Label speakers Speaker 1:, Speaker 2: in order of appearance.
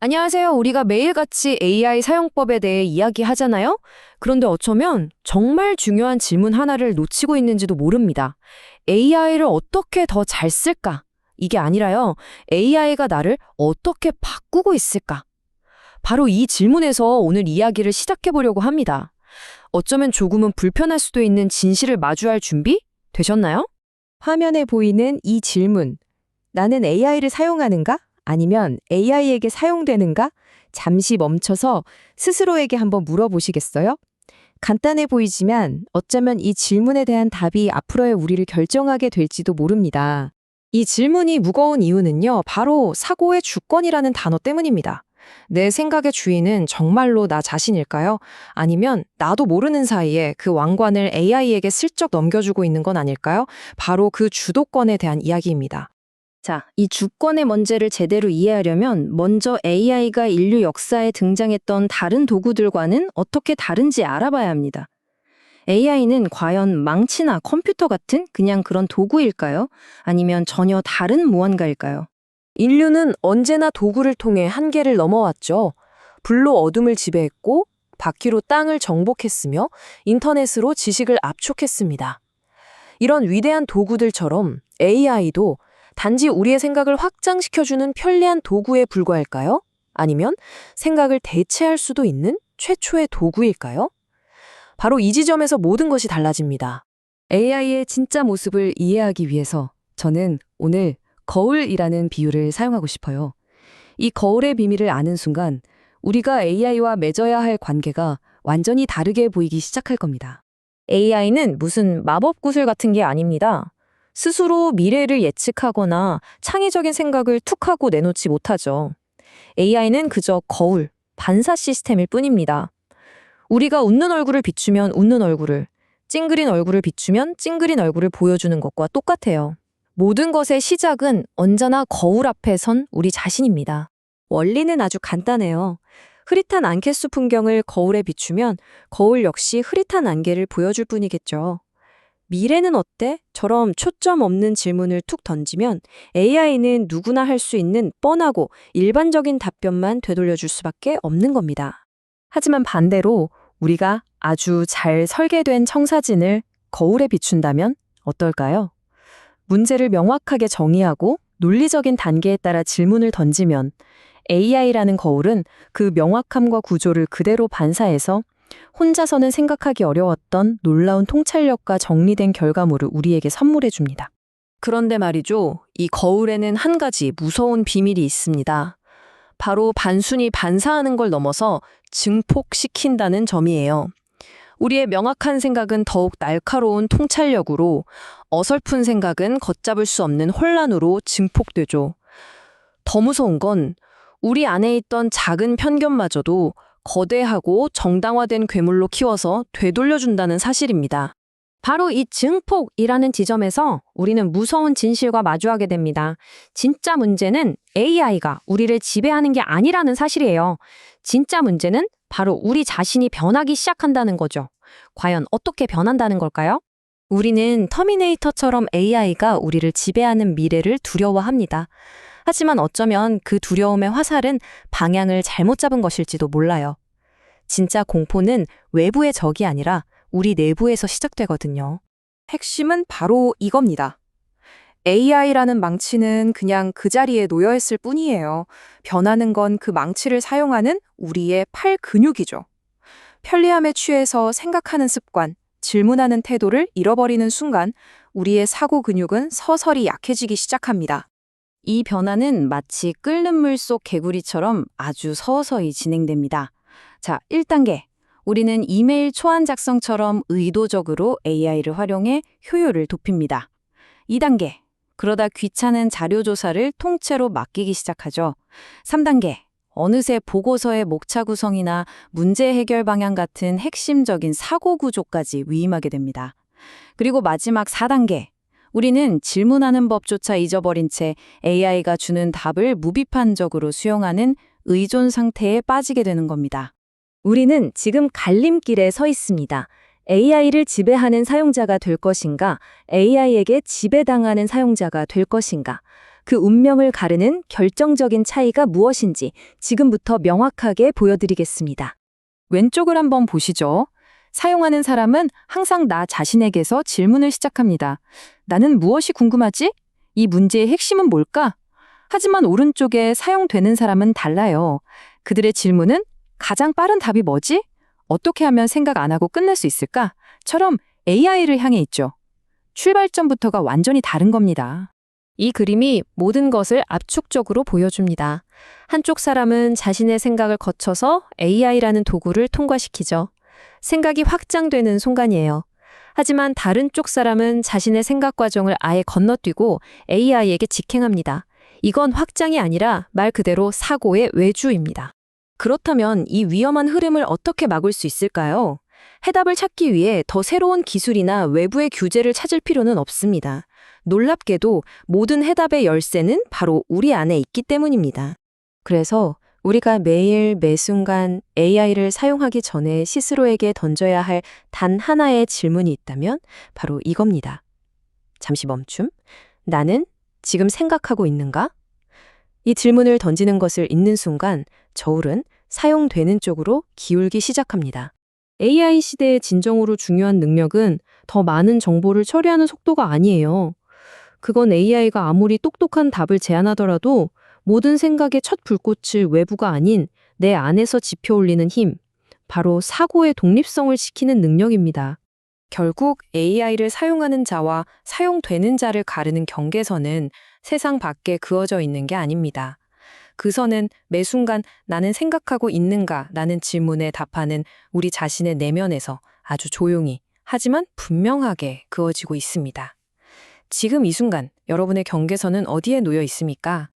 Speaker 1: 안녕하세요. 우리가 매일같이 AI 사용법에 대해 이야기하잖아요? 그런데 어쩌면 정말 중요한 질문 하나를 놓치고 있는지도 모릅니다. AI를 어떻게 더 잘 쓸까? 이게 아니라요. AI가 나를 어떻게 바꾸고 있을까? 바로 이 질문에서 오늘 이야기를 시작해 보려고 합니다. 어쩌면 조금은 불편할 수도 있는 진실을 마주할 준비? 되셨나요?
Speaker 2: 화면에 보이는 이 질문, 나는 AI를 사용하는가? 아니면 AI에게 사용되는가? 잠시 멈춰서 스스로에게 한번 물어보시겠어요? 간단해 보이지만 어쩌면 이 질문에 대한 답이 앞으로의 우리를 결정하게 될지도 모릅니다. 이 질문이 무거운 이유는요, 바로 사고의 주권이라는 단어 때문입니다. 내 생각의 주인은 정말로 나 자신일까요? 아니면 나도 모르는 사이에 그 왕관을 AI에게 슬쩍 넘겨주고 있는 건 아닐까요? 바로 그 주도권에 대한 이야기입니다.
Speaker 1: 자, 이 주권의 문제를 제대로 이해하려면 먼저 AI가 인류 역사에 등장했던 다른 도구들과는 어떻게 다른지 알아봐야 합니다. AI는 과연 망치나 컴퓨터 같은 그냥 그런 도구일까요? 아니면 전혀 다른 무언가일까요?
Speaker 2: 인류는 언제나 도구를 통해 한계를 넘어왔죠. 불로 어둠을 지배했고, 바퀴로 땅을 정복했으며, 인터넷으로 지식을 압축했습니다. 이런 위대한 도구들처럼 AI도 단지 우리의 생각을 확장시켜주는 편리한 도구에 불과할까요? 아니면 생각을 대체할 수도 있는 최초의 도구일까요? 바로 이 지점에서 모든 것이 달라집니다. AI의 진짜 모습을 이해하기 위해서 저는 오늘 거울이라는 비유를 사용하고 싶어요. 이 거울의 비밀을 아는 순간 우리가 AI와 맺어야 할 관계가 완전히 다르게 보이기 시작할 겁니다.
Speaker 1: AI는 무슨 마법 구슬 같은 게 아닙니다. 스스로 미래를 예측하거나 창의적인 생각을 툭 하고 내놓지 못하죠. AI는 그저 거울, 반사 시스템일 뿐입니다. 우리가 웃는 얼굴을 비추면 웃는 얼굴을, 찡그린 얼굴을 비추면 찡그린 얼굴을 보여주는 것과 똑같아요. 모든 것의 시작은 언제나 거울 앞에 선 우리 자신입니다.
Speaker 2: 원리는 아주 간단해요. 흐릿한 안갯수 풍경을 거울에 비추면 거울 역시 흐릿한 안개를 보여줄 뿐이겠죠. 미래는 어때? 처럼 초점 없는 질문을 툭 던지면 AI는 누구나 할 수 있는 뻔하고 일반적인 답변만 되돌려줄 수밖에 없는 겁니다. 하지만 반대로 우리가 아주 잘 설계된 청사진을 거울에 비춘다면 어떨까요? 문제를 명확하게 정의하고 논리적인 단계에 따라 질문을 던지면 AI라는 거울은 그 명확함과 구조를 그대로 반사해서 혼자서는 생각하기 어려웠던 놀라운 통찰력과 정리된 결과물을 우리에게 선물해 줍니다. 그런데 말이죠, 이 거울에는 한 가지 무서운 비밀이 있습니다. 바로 단순히 반사하는 걸 넘어서 증폭시킨다는 점이에요. 우리의 명확한 생각은 더욱 날카로운 통찰력으로, 어설픈 생각은 걷잡을 수 없는 혼란으로 증폭되죠. 더 무서운 건 우리 안에 있던 작은 편견마저도 거대하고 정당화된 괴물로 키워서 되돌려준다는 사실입니다. 바로 이 증폭이라는 지점에서 우리는 무서운 진실과 마주하게 됩니다. 진짜 문제는 AI가 우리를 지배하는 게 아니라는 사실이에요. 진짜 문제는 바로 우리 자신이 변하기 시작한다는 거죠. 과연 어떻게 변한다는 걸까요? 우리는 터미네이터처럼 AI가 우리를 지배하는 미래를 두려워합니다. 하지만 어쩌면 그 두려움의 화살은 방향을 잘못 잡은 것일지도 몰라요. 진짜 공포는 외부의 적이 아니라 우리 내부에서 시작되거든요. 핵심은 바로 이겁니다. AI라는 망치는 그냥 그 자리에 놓여 있을 뿐이에요. 변하는 건 그 망치를 사용하는 우리의 팔 근육이죠. 편리함에 취해서 생각하는 습관, 질문하는 태도를 잃어버리는 순간 우리의 사고 근육은 서서히 약해지기 시작합니다. 이 변화는 마치 끓는 물 속 개구리처럼 아주 서서히 진행됩니다. 자, 1단계. 우리는 이메일 초안 작성처럼 의도적으로 AI를 활용해 효율을 높입니다. 2단계. 그러다 귀찮은 자료 조사를 통째로 맡기기 시작하죠. 3단계. 어느새 보고서의 목차 구성이나 문제 해결 방향 같은 핵심적인 사고 구조까지 위임하게 됩니다. 그리고 마지막 4단계. 우리는 질문하는 법조차 잊어버린 채 AI가 주는 답을 무비판적으로 수용하는 의존 상태에 빠지게 되는 겁니다. 우리는 지금 갈림길에 서 있습니다. AI를 지배하는 사용자가 될 것인가, AI에게 지배당하는 사용자가 될 것인가. 그 운명을 가르는 결정적인 차이가 무엇인지 지금부터 명확하게 보여드리겠습니다.
Speaker 3: 왼쪽을 한번 보시죠. 사용하는 사람은 항상 나 자신에게서 질문을 시작합니다. 나는 무엇이 궁금하지? 이 문제의 핵심은 뭘까? 하지만 오른쪽에 사용되는 사람은 달라요. 그들의 질문은 가장 빠른 답이 뭐지? 어떻게 하면 생각 안 하고 끝낼 수 있을까? 처럼 AI를 향해 있죠. 출발점부터가 완전히 다른 겁니다.
Speaker 1: 이 그림이 모든 것을 압축적으로 보여줍니다. 한쪽 사람은 자신의 생각을 거쳐서 AI라는 도구를 통과시키죠. 생각이 확장되는 순간이에요. 하지만 다른 쪽 사람은 자신의 생각 과정을 아예 건너뛰고 AI에게 직행합니다. 이건 확장이 아니라 말 그대로 사고의 외주입니다.
Speaker 2: 그렇다면 이 위험한 흐름을 어떻게 막을 수 있을까요? 해답을 찾기 위해 더 새로운 기술이나 외부의 규제를 찾을 필요는 없습니다. 놀랍게도 모든 해답의 열쇠는 바로 우리 안에 있기 때문입니다. 그래서 우리가 매일 매 순간 AI를 사용하기 전에 스스로에게 던져야 할 단 하나의 질문이 있다면 바로 이겁니다. 잠시 멈춤. 나는 지금 생각하고 있는가? 이 질문을 던지는 것을 잊는 순간 저울은 사용되는 쪽으로 기울기 시작합니다.
Speaker 1: AI 시대의 진정으로 중요한 능력은 더 많은 정보를 처리하는 속도가 아니에요. 그건 AI가 아무리 똑똑한 답을 제안하더라도 모든 생각의 첫 불꽃을 외부가 아닌 내 안에서 지펴 올리는 힘, 바로 사고의 독립성을 지키는 능력입니다.
Speaker 3: 결국 AI를 사용하는 자와 사용되는 자를 가르는 경계선은 세상 밖에 그어져 있는 게 아닙니다. 그 선은 매 순간 나는 생각하고 있는가 라는 질문에 답하는 우리 자신의 내면에서 아주 조용히 하지만 분명하게 그어지고 있습니다. 지금 이 순간 여러분의 경계선은 어디에 놓여 있습니까?